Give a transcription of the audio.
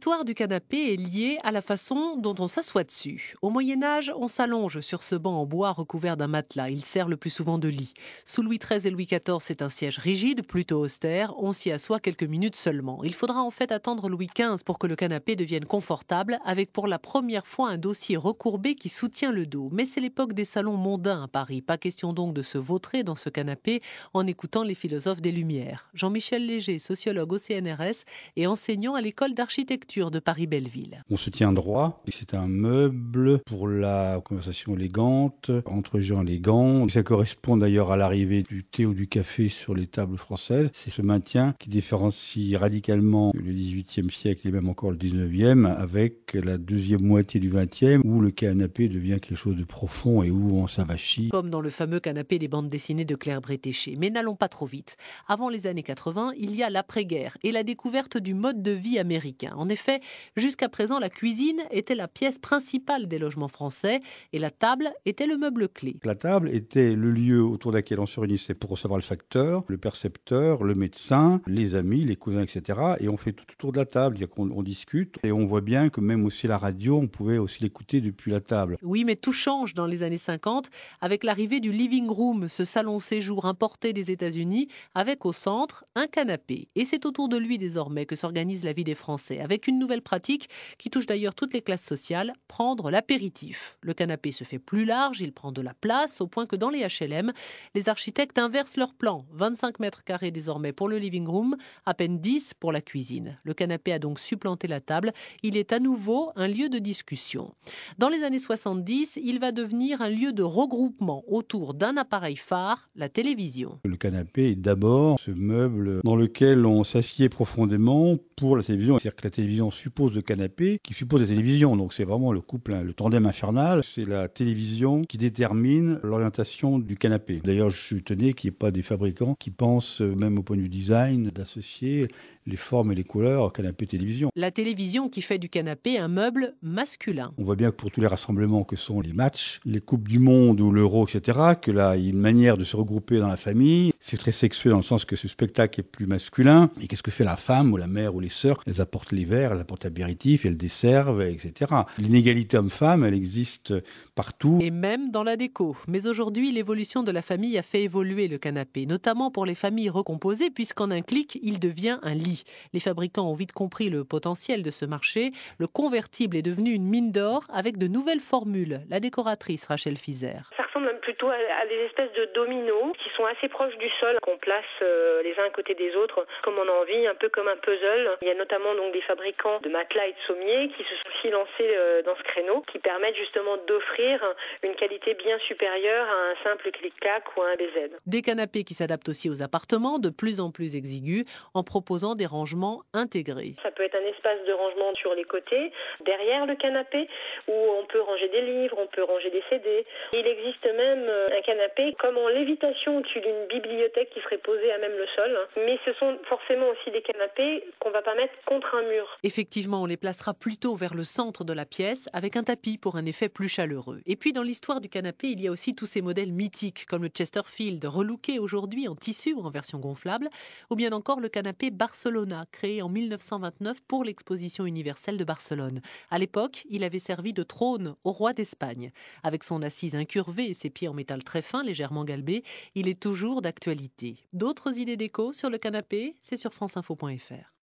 L'histoire du canapé est liée à la façon dont on s'assoit dessus. Au Moyen-Âge, on s'allonge sur ce banc en bois recouvert d'un matelas. Il sert le plus souvent de lit. Sous Louis XIII et Louis XIV, c'est un siège rigide, plutôt austère. On s'y assoit quelques minutes seulement. Il faudra en fait attendre Louis XV pour que le canapé devienne confortable, avec pour la première fois un dossier recourbé qui soutient le dos. Mais c'est l'époque des salons mondains à Paris. Pas question donc de se vautrer dans ce canapé en écoutant les philosophes des Lumières. Jean-Michel Léger, sociologue au CNRS et enseignant à l'école d'architecture de Paris-Belleville. On se tient droit et c'est un meuble pour la conversation élégante, entre gens élégants. Ça correspond d'ailleurs à l'arrivée du thé ou du café sur les tables françaises. C'est ce maintien qui différencie radicalement le XVIIIe siècle et même encore le XIXe avec la deuxième moitié du XXe où le canapé devient quelque chose de profond et où on s'avachit. Comme dans le fameux canapé des bandes dessinées de Claire Bretéché. Mais n'allons pas trop vite. Avant les années 80, il y a l'après-guerre et la découverte du mode de vie américain. En effet, jusqu'à présent, la cuisine était la pièce principale des logements français et la table était le meuble clé. La table était le lieu autour de laquelle on se réunissait pour recevoir le facteur, le percepteur, le médecin, les amis, les cousins, etc. Et on fait tout autour de la table, c'est-à-dire qu'on discute. Et on voit bien que même aussi la radio, on pouvait aussi l'écouter depuis la table. Oui, mais tout change dans les années 50 avec l'arrivée du living room, ce salon séjour importé des États-Unis, avec au centre un canapé. Et c'est autour de lui désormais que s'organise la vie des Français, avec une nouvelle pratique qui touche d'ailleurs toutes les classes sociales, prendre l'apéritif. Le canapé se fait plus large, il prend de la place, au point que dans les HLM, les architectes inversent leur plan. 25 mètres carrés désormais pour le living room, à peine 10 pour la cuisine. Le canapé a donc supplanté la table, il est à nouveau un lieu de discussion. Dans les années 70, il va devenir un lieu de regroupement autour d'un appareil phare, la télévision. Le canapé est d'abord ce meuble dans lequel on s'assied profondément pour la télévision. C'est-à-dire que la télévision suppose le canapé qui suppose la télévision. Donc c'est vraiment le couple, le tandem infernal. C'est la télévision qui détermine l'orientation du canapé. D'ailleurs, je suis étonné qu'il n'y ait pas des fabricants qui pensent, même au point de vue design, d'associer les formes et les couleurs au canapé-télévision. La télévision qui fait du canapé un meuble masculin. On voit bien que pour tous les rassemblements que sont les matchs, les Coupes du Monde ou l'Euro, etc., que là, il y a une manière de se regrouper dans la famille. C'est très sexuel dans le sens que ce spectacle est plus masculin. Et qu'est-ce que fait la femme ou la mère ou les sœurs? Elles apportent les verres, elles apportent l'apéritif, elles desservent, etc. L'inégalité homme-femme, elle existe partout. Et même dans la déco. Mais aujourd'hui, l'évolution de la famille a fait évoluer le canapé, notamment pour les familles recomposées, puisqu'en un clic, il devient un lit. Les fabricants ont vite compris le potentiel de ce marché. Le convertible est devenu une mine d'or avec de nouvelles formules. La décoratrice Rachel Fizer. Ça ressemble même plutôt à des espèces de dominos qui sont assez proches du sol, qu'on place les uns à côté des autres comme on a envie, un peu comme un puzzle. Il y a notamment donc des fabricants de matelas et de sommiers qui se sont aussi lancés dans ce créneau, qui permettent justement d'offrir une qualité bien supérieure à un simple clic-clac ou à un BZ. Des canapés qui s'adaptent aussi aux appartements, de plus en plus exigus, en proposant des rangements intégrés. Ça peut être un espace de rangement sur les côtés, derrière le canapé, où on peut ranger des livres, on peut ranger des CD. Il existe même un canapé comme en lévitation au-dessus d'une bibliothèque qui serait posée à même le sol. Mais ce sont forcément aussi des canapés qu'on ne va pas mettre contre un mur. Effectivement, on les placera plutôt vers le centre de la pièce, avec un tapis pour un effet plus chaleureux. Et puis dans l'histoire du canapé, il y a aussi tous ces modèles mythiques, comme le Chesterfield, relooké aujourd'hui en tissu ou en version gonflable, ou bien encore le canapé Barcelona, créé en 1929 pour l'exposition universelle de Barcelone. À l'époque, il avait servi de trône au roi d'Espagne. Avec son assise incurvée et ses pieds en métal très fin, légèrement galbés, il est toujours d'actualité. D'autres idées déco sur le canapé, c'est sur franceinfo.fr.